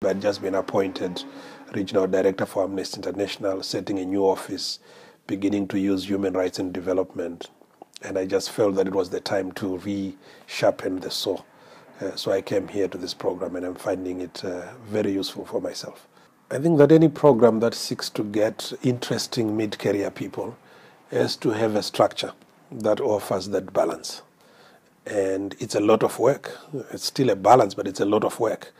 I had just been appointed Regional Director for Amnesty International, setting a new office, beginning to use human rights in development. And I just felt that it was the time to resharpen the saw. So I came here to this program, and I'm finding it very useful for myself. I think that any program that seeks to get interesting mid-career people has to have a structure that offers that balance. And it's a lot of work. It's still a balance, but it's a lot of work.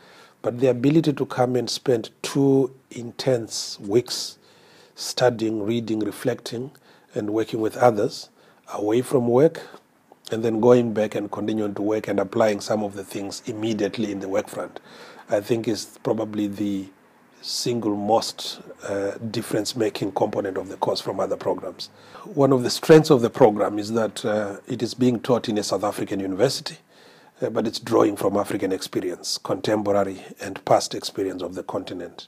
But the ability to come and spend 2 intense weeks studying, reading, reflecting, and working with others away from work, and then going back and continuing to work and applying some of the things immediately in the work front, I think is probably the single most difference-making component of the course from other programs. One of the strengths of the program is that it is being taught in a South African university, but it's drawing from African experience, contemporary and past experience of the continent.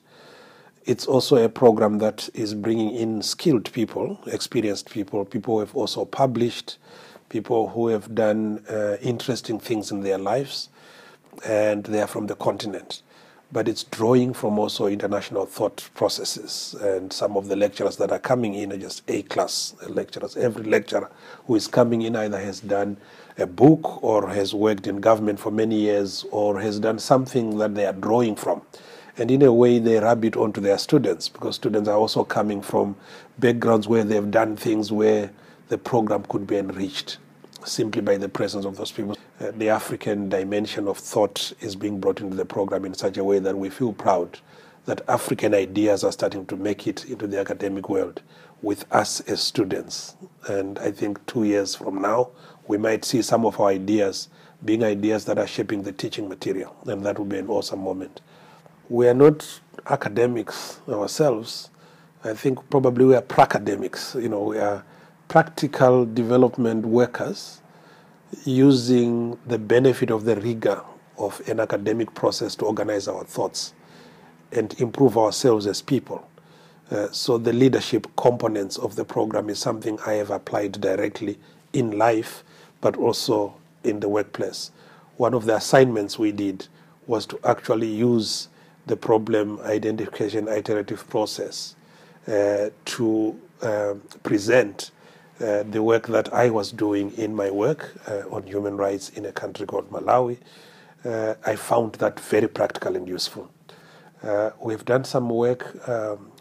It's also a program that is bringing in skilled people, experienced people, people who have also published, people who have done interesting things in their lives, and they are from the continent. But it's drawing from also international thought processes, and some of the lecturers that are coming in are just A-class lecturers. Every lecturer who is coming in either has done a book or has worked in government for many years or has done something that they are drawing from. And in a way, they rub it onto their students, because students are also coming from backgrounds where they've done things where the program could be enriched simply by the presence of those people. The African dimension of thought is being brought into the program in such a way that we feel proud that African ideas are starting to make it into the academic world with us as students. And I think 2 years from now, we might see some of our ideas being ideas that are shaping the teaching material, and that will be an awesome moment. We are not academics ourselves. I think probably we are pracademics. We are practical development workers using the benefit of the rigor of an academic process to organize our thoughts and improve ourselves as people. So the leadership components of the program is something I have applied directly in life, but also in the workplace. One of the assignments we did was to actually use the problem identification iterative process to present the work that I was doing in my work on human rights in a country called Malawi. I found that very practical and useful. We've done some work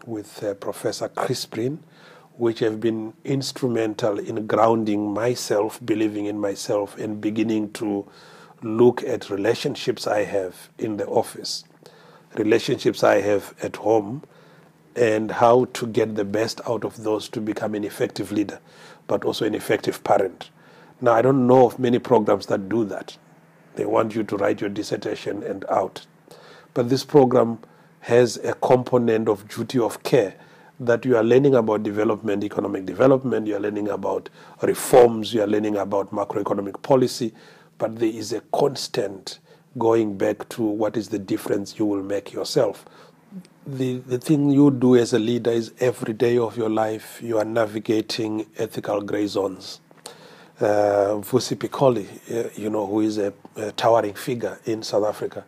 with Professor Chris Breen, which have been instrumental in grounding myself, believing in myself, and beginning to look at relationships I have in the office, relationships I have at home, and how to get the best out of those to become an effective leader, but also an effective parent. Now, I don't know of many programs that do that. They want you to write your dissertation and out. But this program has a component of duty of care, that you are learning about development, economic development, you are learning about reforms, you are learning about macroeconomic policy, but there is a constant going back to what is the difference you will make yourself. The thing you do as a leader is every day of your life you are navigating ethical gray zones. Vusi Pikoli, who is a towering figure in South Africa,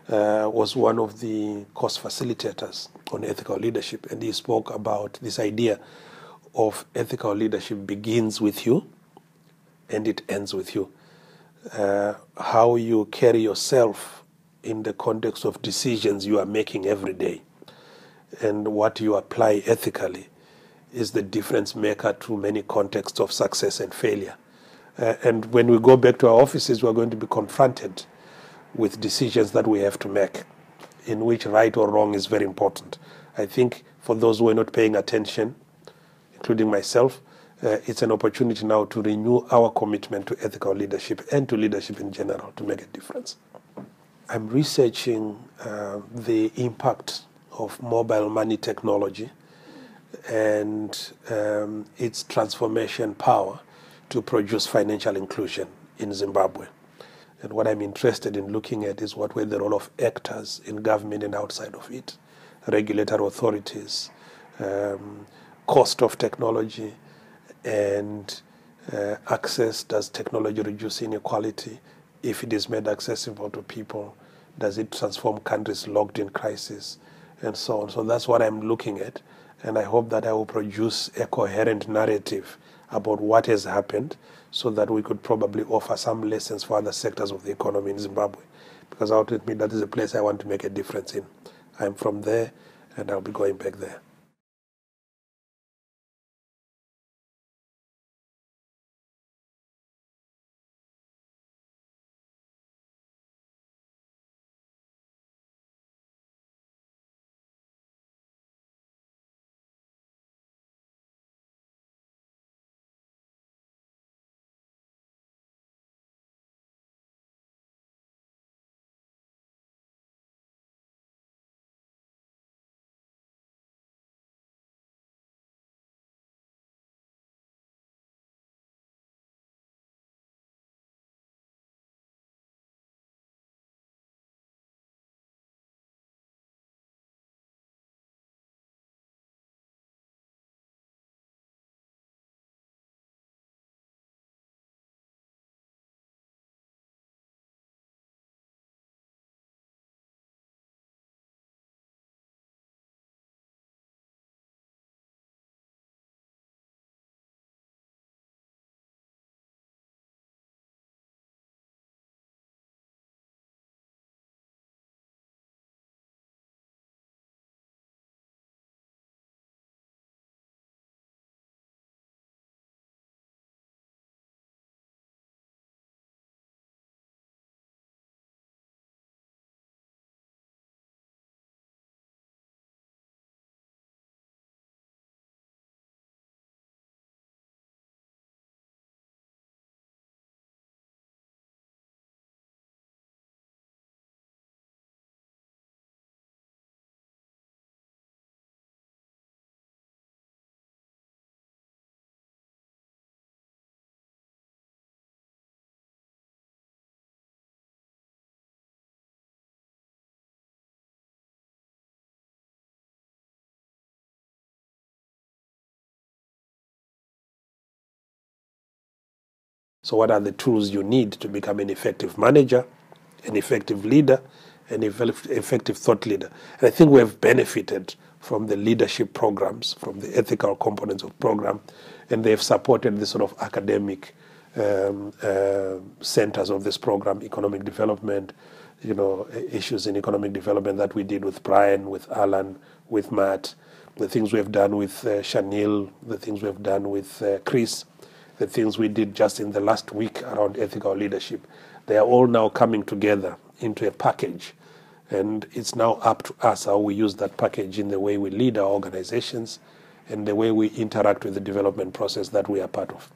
was one of the course facilitators on ethical leadership, and he spoke about this idea of ethical leadership begins with you and it ends with you. How you carry yourself in the context of decisions you are making every day, and what you apply ethically is the difference maker to many contexts of success and failure. And when we go back to our offices, we're going to be confronted with decisions that we have to make, in which right or wrong is very important. I think for those who are not paying attention, including myself, it's an opportunity now to renew our commitment to ethical leadership and to leadership in general to make a difference. I'm researching the impact of mobile money technology and its transformation power to produce financial inclusion in Zimbabwe. And what I'm interested in looking at is what were the role of actors in government and outside of it, regulatory authorities, cost of technology, and access. Does technology reduce inequality if it is made accessible to people? Does it transform countries locked in crisis? And so on. So that's what I'm looking at. And I hope that I will produce a coherent narrative about what has happened so that we could probably offer some lessons for other sectors of the economy in Zimbabwe. Because ultimately, that is a place I want to make a difference in. I'm from there, and I'll be going back there. So what are the tools you need to become an effective manager, an effective leader, an effective thought leader? And I think we have benefited from the leadership programs, from the ethical components of program, and they have supported the sort of academic centers of this program, economic development, issues in economic development that we did with Brian, with Alan, with Matt, the things we have done with Shanil, the things we have done with Chris, the things we did just in the last week around ethical leadership. They are all now coming together into a package. And it's now up to us how we use that package in the way we lead our organizations and the way we interact with the development process that we are part of.